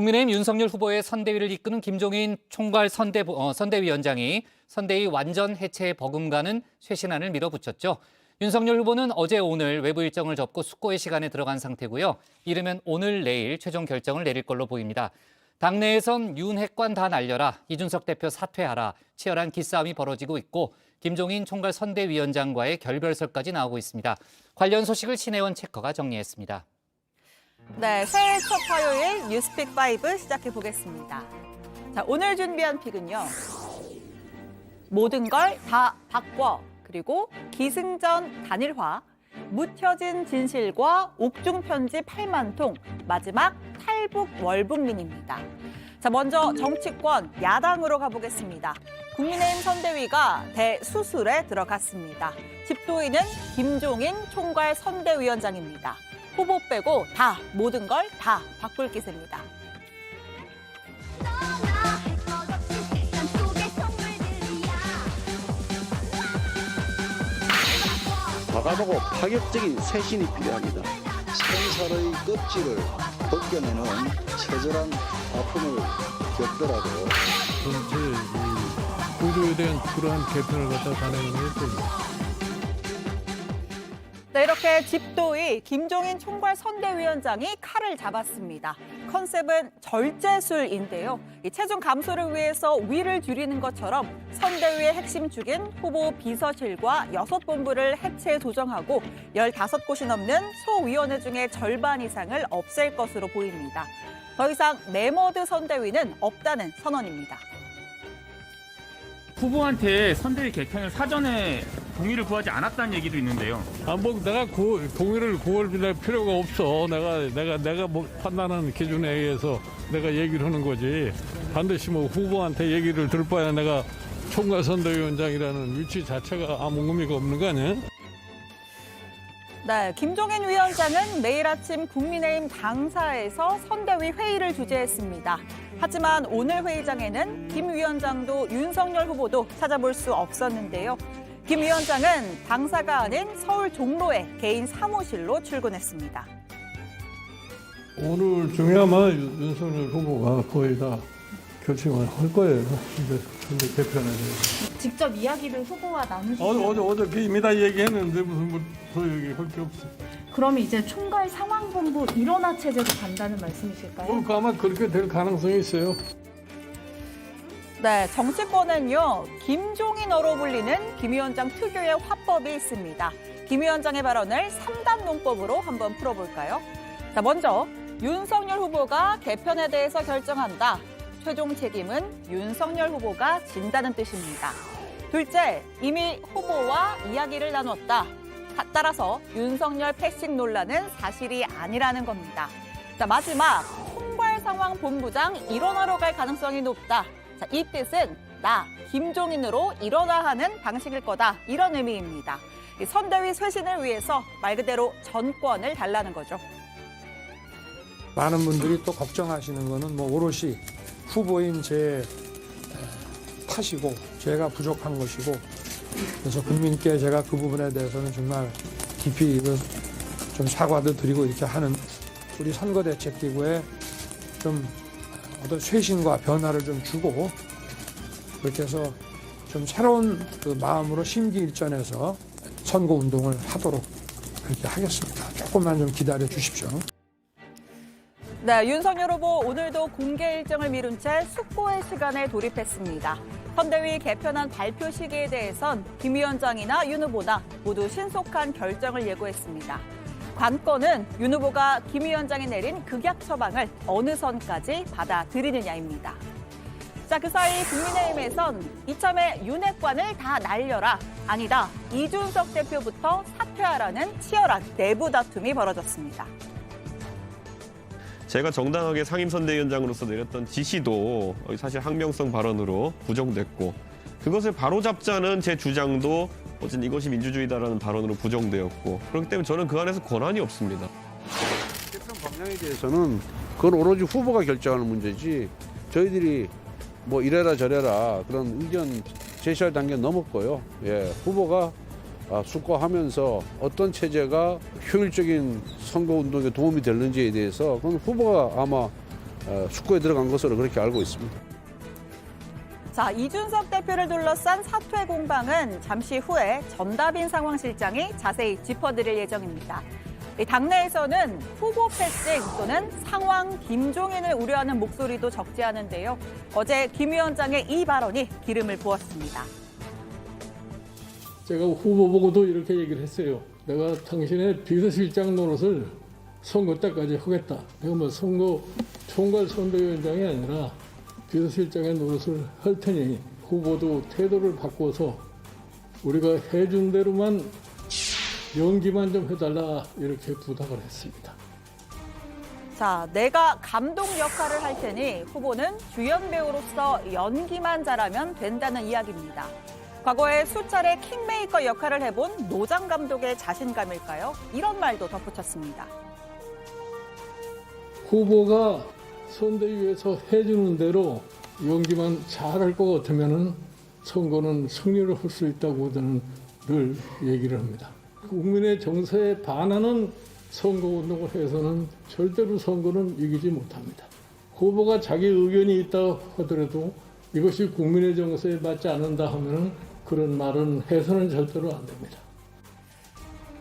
국민의힘 윤석열 후보의 선대위를 이끄는 김종인 총괄 선대위원장이 선대위 완전 해체에 버금가는 쇄신안을 밀어붙였죠. 윤석열 후보는 어제 오늘 외부 일정을 접고 숙고의 시간에 들어간 상태고요. 이르면 오늘 내일 최종 결정을 내릴 걸로 보입니다. 당내에선 윤핵관 다 날려라, 이준석 대표 사퇴하라, 치열한 기싸움이 벌어지고 있고 김종인 총괄 선대위원장과의 결별설까지 나오고 있습니다. 관련 소식을 신혜원 체커가 정리했습니다. 네, 새해 첫 화요일 뉴스픽5 시작해 보겠습니다. 자, 오늘 준비한 픽은요. 모든 걸 다 바꿔, 그리고 기승전 단일화, 묻혀진 진실과 옥중 편지 8만 통, 마지막 탈북 월북민입니다. 자, 먼저 정치권 야당으로 가보겠습니다. 국민의힘 선대위가 대수술에 들어갔습니다. 집도인은 김종인 총괄 선대위원장입니다. 후보 빼고 다 모든 걸 다 바꿀 기세입니다. 과감하고 파격적인 쇄신이 필요합니다. 생사의 껍질을 벗겨내는 처절한 아픔을 겪더라도 전체 구조에 대한 그러한 개편을 갖다 단행을 했습니다. 네, 이렇게 집도의 김종인 총괄 선대위원장이 칼을 잡았습니다. 컨셉은 절제술인데요. 이 체중 감소를 위해서 위를 줄이는 것처럼 선대위의 핵심 축인 후보 비서실과 6본부를 해체 조정하고 15곳이 넘는 소위원회 중에 절반 이상을 없앨 것으로 보입니다. 더 이상 내머드 선대위는 없다는 선언입니다. 후보한테 선대위 개편을 사전에 동의를 구하지 않았다는 얘기도 있는데요. 내가 동의를 구할 필요가 없어. 내가 뭐 판단하는 기준에 의해서 내가 얘기를 하는 거지. 반드시 뭐 후보한테 얘기를 들 바에 내가 총괄 선대위원장이라는 위치 자체가 아무 의미가 없는 거 아니야? 네, 김종인 위원장은 매일 아침 국민의힘 당사에서 선대위 회의를 주재했습니다. 하지만 오늘 회의장에는 김 위원장도 윤석열 후보도 찾아볼 수 없었는데요. 김 위원장은 당사가 아닌 서울 종로의 개인 사무실로 출근했습니다. 오늘 중에 아마 윤석열 후보가 거의 다 결정을 할 거예요. 근데 개편에 대해서. 직접 이야기를 후보와 나누시죠? 어저께 이미 다 얘기했는데 무슨 더 얘기할 게 없어. 그러면 이제 총괄 상황본부 일원화 체제로 간다는 말씀이실까요? 아마 그렇게 될 가능성이 있어요. 네, 정치권은요, 김종인어로 불리는 김 위원장 특유의 화법이 있습니다. 김 위원장의 발언을 3단 논법으로 한번 풀어볼까요? 자, 먼저 윤석열 후보가 개편에 대해서 결정한다. 최종 책임은 윤석열 후보가 진다는 뜻입니다. 둘째, 이미 후보와 이야기를 나눴다. 따라서 윤석열 패싱 논란은 사실이 아니라는 겁니다. 자, 마지막, 총괄상황본부장 일원화로 갈 가능성이 높다. 자, 이 뜻은 나, 김종인으로 일원화하는 방식일 거다. 이런 의미입니다. 선대위 쇄신을 위해서 말 그대로 전권을 달라는 거죠. 많은 분들이 또 걱정하시는 거는 뭐 오롯이 후보인 제 탓이고 제가 부족한 것이고 그래서 국민께 제가 그 부분에 대해서는 정말 깊이 좀 사과도 드리고 이렇게 하는 우리 선거대책기구에 좀 어떤 쇄신과 변화를 좀 주고 그렇게 해서 좀 새로운 그 마음으로 심기일전해서 선거운동을 하도록 그렇게 하겠습니다. 조금만 좀 기다려 주십시오. 네, 윤석열 후보 오늘도 공개 일정을 미룬 채 숙고의 시간에 돌입했습니다. 선대위 개편안 발표 시기에 대해선 김 위원장이나 윤 후보나 모두 신속한 결정을 예고했습니다. 관건은 윤 후보가 김 위원장이 내린 극약 처방을 어느 선까지 받아들이느냐입니다. 자, 그 사이 국민의힘에선 이참에 윤핵관을 다 날려라. 아니다, 이준석 대표부터 사퇴하라는 치열한 내부 다툼이 벌어졌습니다. 제가 정당하게 상임선대위원장으로서 내렸던 지시도 사실 항명성 발언으로 부정됐고 그것을 바로잡자는 제 주장도 어쨌든 이것이 민주주의다라는 발언으로 부정되었고 그렇기 때문에 저는 그 안에서 권한이 없습니다. 개편 방향에 대해서는 그건 오로지 후보가 결정하는 문제지 저희들이 뭐 이래라 저래라 그런 의견 제시할 단계는 넘었고요. 예, 후보가 숙고하면서 어떤 체제가 효율적인 선거운동에 도움이 되는지에 대해서 그건 후보가 아마 숙고에 들어간 것으로 그렇게 알고 있습니다. 자, 이준석 대표를 둘러싼 사퇴 공방은 잠시 후에 전다빈 상황실장이 자세히 짚어드릴 예정입니다. 당내에서는 후보 패싱 또는 상황 김종인을 우려하는 목소리도 적지 않은데요. 어제 김 위원장의 이 발언이 기름을 부었습니다. 제가 후보 보고도 이렇게 얘기를 했어요. 내가 당신의 비서실장 노릇을 선거 때까지 하겠다. 내가 뭐 선거 총괄 선대위원장이 아니라 비서실장의 노릇을 할 테니 후보도 태도를 바꿔서 우리가 해준 대로만 연기만 좀 해달라 이렇게 부탁을 했습니다. 자, 내가 감독 역할을 할 테니 후보는 주연 배우로서 연기만 잘하면 된다는 이야기입니다. 과거에 수차례 킹메이커 역할을 해본 노장 감독의 자신감일까요? 이런 말도 덧붙였습니다. 후보가 선대위에서 해주는 대로 연기만 잘할 것 같으면은 선거는 승리를 할 수 있다고 저는 늘 얘기를 합니다. 국민의 정서에 반하는 선거 운동을 해서는 절대로 선거는 이기지 못합니다. 후보가 자기 의견이 있다 하더라도 이것이 국민의 정서에 맞지 않는다 하면은 그런 말은 해서는 절대로 안 됩니다.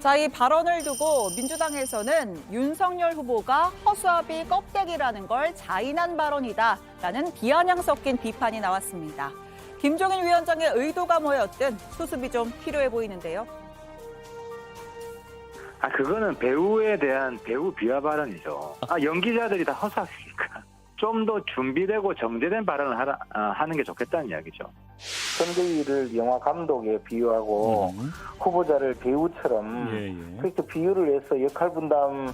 자, 이 발언을 두고 민주당에서는 윤석열 후보가 허수아비 껍데기라는 걸 자인한 발언이다라는 비아냥 섞인 비판이 나왔습니다. 김종인 위원장의 의도가 뭐였든 수습이 좀 필요해 보이는데요. 그거는 배우에 대한 배우 비하 발언이죠. 연기자들이 다 허수아비니까 좀 더 준비되고 정제된 발언을 하는 게 좋겠다는 이야기죠. 선대위를 영화 감독에 비유하고 후보자를 배우처럼 그렇게 비유를 해서 역할 분담을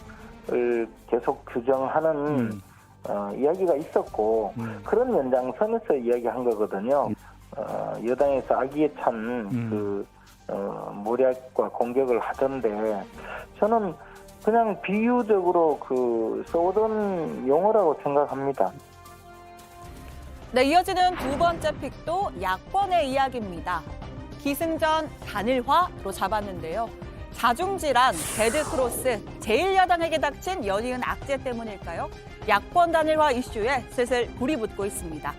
계속 규정하는 이야기가 있었고 그런 연장선에서 이야기한 거거든요. 여당에서 악의에 찬 모략과 공격을 하던데 저는 그냥 비유적으로 써오던 용어라고 생각합니다. 네, 이어지는 두 번째 픽도 야권의 이야기입니다. 기승전 단일화로 잡았는데요. 자중질환, 데드크로스, 제1야당에게 닥친 연이은 악재 때문일까요? 야권 단일화 이슈에 슬슬 불이 붙고 있습니다.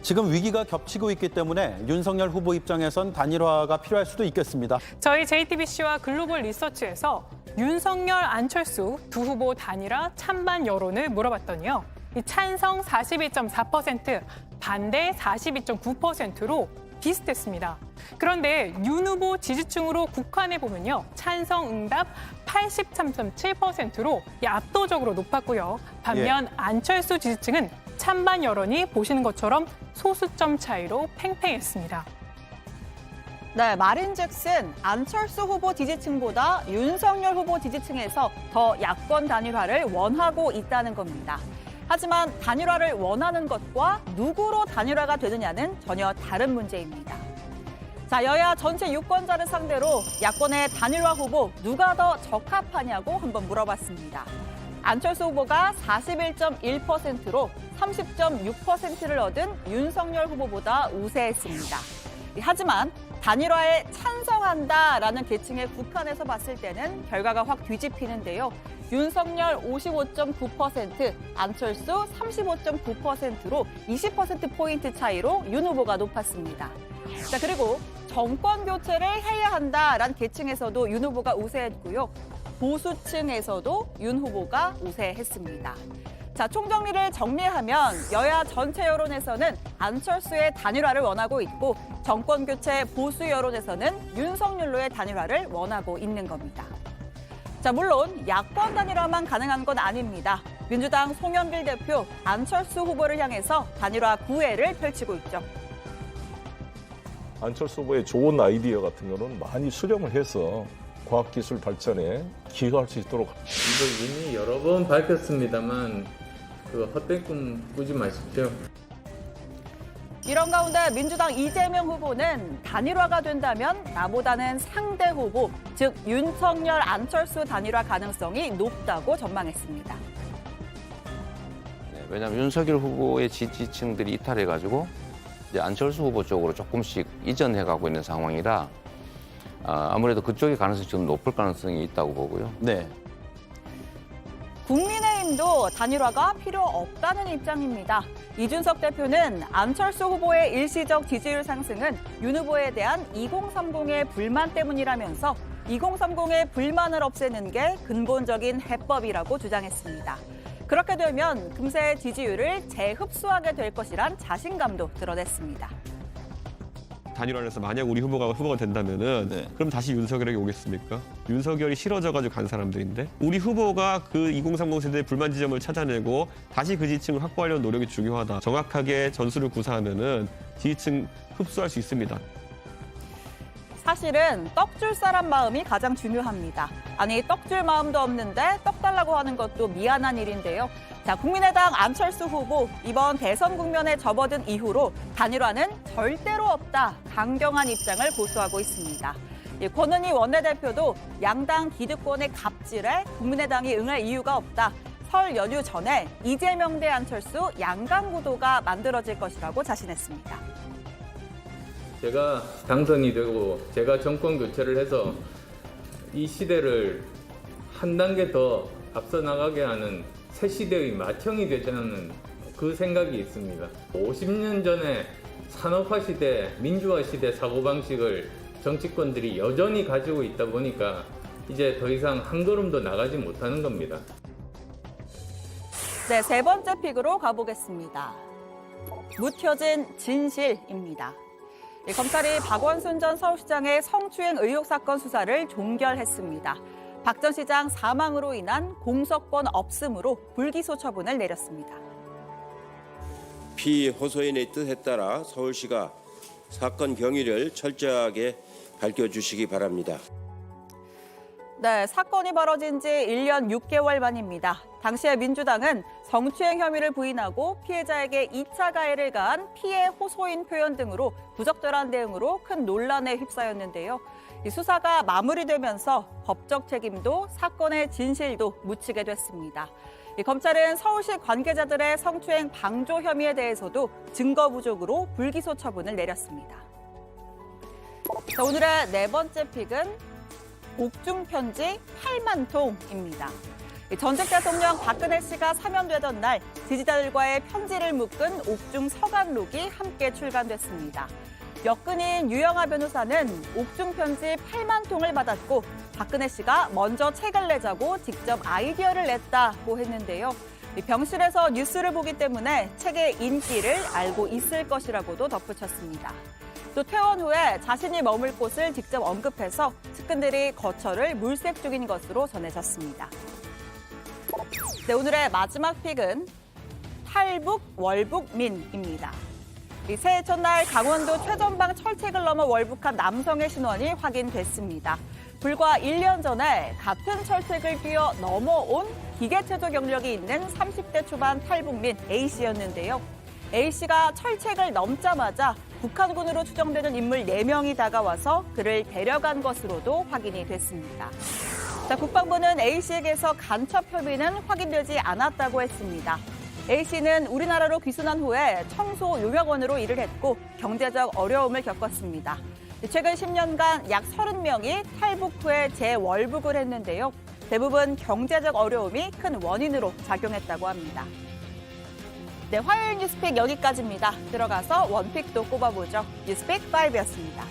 지금 위기가 겹치고 있기 때문에 윤석열 후보 입장에선 단일화가 필요할 수도 있겠습니다. 저희 JTBC와 글로벌 리서치에서 윤석열, 안철수 두 후보 단일화 찬반 여론을 물어봤더니요. 이 찬성 42.4%, 반대 42.9%로 비슷했습니다. 그런데 윤 후보 지지층으로 국한해 보면요. 찬성 응답 83.7%로 압도적으로 높았고요. 반면 안철수 지지층은 찬반 여론이 보시는 것처럼 소수점 차이로 팽팽했습니다. 네, 말인즉슨 안철수 후보 지지층보다 윤석열 후보 지지층에서 더 야권 단일화를 원하고 있다는 겁니다. 하지만 단일화를 원하는 것과 누구로 단일화가 되느냐는 전혀 다른 문제입니다. 자, 여야 전체 유권자를 상대로 야권의 단일화 후보 누가 더 적합하냐고 한번 물어봤습니다. 안철수 후보가 41.1%로 30.6%를 얻은 윤석열 후보보다 우세했습니다. 하지만 단일화에 찬성한다라는 계층의 국한에서 봤을 때는 결과가 확 뒤집히는데요. 윤석열 55.9%, 안철수 35.9%로 20%포인트 차이로 윤 후보가 높았습니다. 자, 그리고 정권 교체를 해야 한다라는 계층에서도 윤 후보가 우세했고요. 보수층에서도 윤 후보가 우세했습니다. 자, 총정리를 정리하면 여야 전체 여론에서는 안철수의 단일화를 원하고 있고 정권 교체 보수 여론에서는 윤석열로의 단일화를 원하고 있는 겁니다. 자, 물론 야권 단일화만 가능한 건 아닙니다. 민주당 송영길 대표, 안철수 후보를 향해서 단일화 구애를 펼치고 있죠. 안철수 후보의 좋은 아이디어 같은 거는 많이 수렴을 해서 과학기술 발전에 기여할 수 있도록. 이거 이미 여러 번 밝혔습니다만 헛된 꿈 꾸지 마십시오. 이런 가운데 민주당 이재명 후보는 단일화가 된다면 나보다는 상대 후보, 즉 윤석열, 안철수 단일화 가능성이 높다고 전망했습니다. 네, 왜냐하면 윤석열 후보의 지지층들이 이탈해가지고 이제 안철수 후보 쪽으로 조금씩 이전해가고 있는 상황이라 아무래도 그쪽의 가능성이 좀 높을 가능성이 있다고 보고요. 네. 국민의힘 국민의힘도 단일화가 필요 없다는 입장입니다. 이준석 대표는 안철수 후보의 일시적 지지율 상승은 윤 후보에 대한 2030의 불만 때문이라면서 2030의 불만을 없애는 게 근본적인 해법이라고 주장했습니다. 그렇게 되면 금세 지지율을 재흡수하게 될 것이란 자신감도 드러냈습니다. 단일화를 해서 만약 우리 후보가 된다면은 그럼 다시 윤석열에게 오겠습니까? 윤석열이 싫어져가지고 간 사람들인데 우리 후보가 그 2030 세대의 불만 지점을 찾아내고 다시 그 지지층을 확보하려는 노력이 중요하다. 정확하게 전술을 구사하면은 지지층 흡수할 수 있습니다. 사실은 떡 줄 사람 마음이 가장 중요합니다. 아니, 떡 줄 마음도 없는데 떡 달라고 하는 것도 미안한 일인데요. 자, 국민의당 안철수 후보 이번 대선 국면에 접어든 이후로 단일화는 절대로 없다. 강경한 입장을 고수하고 있습니다. 권은희 원내대표도 양당 기득권의 갑질에 국민의당이 응할 이유가 없다. 설 연휴 전에 이재명 대 안철수 양강 구도가 만들어질 것이라고 자신했습니다. 제가 당선이 되고 제가 정권 교체를 해서 이 시대를 한 단계 더 앞서 나가게 하는 새 시대의 맏형이 되자는 그 생각이 있습니다. 50년 전에 산업화 시대, 민주화 시대 사고방식을 정치권들이 여전히 가지고 있다 보니까 이제 더 이상 한 걸음도 나가지 못하는 겁니다. 네, 세 번째 픽으로 가보겠습니다. 묻혀진 진실입니다. 검찰이 박원순 전 서울시장의 성추행 의혹 사건 수사를 종결했습니다. 박 전 시장 사망으로 인한 공석권 없음으로 불기소 처분을 내렸습니다. 피호소인의 뜻에 따라 서울시가 사건 경위를 철저하게 밝혀주시기 바랍니다. 네, 사건이 벌어진 지 1년 6개월 만입니다. 당시에 민주당은 성추행 혐의를 부인하고 피해자에게 2차 가해를 가한 피해 호소인 표현 등으로 부적절한 대응으로 큰 논란에 휩싸였는데요. 이 수사가 마무리되면서 법적 책임도 사건의 진실도 묻히게 됐습니다. 검찰은 서울시 관계자들의 성추행 방조 혐의에 대해서도 증거 부족으로 불기소 처분을 내렸습니다. 자, 오늘의 네 번째 픽은 옥중 편지 8만 통입니다. 전직 대통령 박근혜 씨가 사면되던 날 지지자들과의 편지를 묶은 옥중 서간록이 함께 출간됐습니다. 역근인 유영하 변호사는 옥중 편지 8만 통을 받았고 박근혜 씨가 먼저 책을 내자고 직접 아이디어를 냈다고 했는데요. 병실에서 뉴스를 보기 때문에 책의 인기를 알고 있을 것이라고도 덧붙였습니다. 또 퇴원 후에 자신이 머물 곳을 직접 언급해서 측근들이 거처를 물색 중인 것으로 전해졌습니다. 네, 오늘의 마지막 픽은 탈북 월북민입니다. 새해 첫날 강원도 최전방 철책을 넘어 월북한 남성의 신원이 확인됐습니다. 불과 1년 전에 같은 철책을 뛰어 넘어온 기계체조 경력이 있는 30대 초반 탈북민 A씨였는데요. A씨가 철책을 넘자마자 북한군으로 추정되는 인물 4명이 다가와서 그를 데려간 것으로도 확인이 됐습니다. 자, 국방부는 A씨에게서 간첩 혐의는 확인되지 않았다고 했습니다. A씨는 우리나라로 귀순한 후에 청소 용역원으로 일을 했고 경제적 어려움을 겪었습니다. 최근 10년간 약 30명이 탈북 후에 재월북을 했는데요. 대부분 경제적 어려움이 큰 원인으로 작용했다고 합니다. 네, 화요일 뉴스픽 여기까지입니다. 들어가서 원픽도 꼽아보죠. 뉴스픽 5였습니다.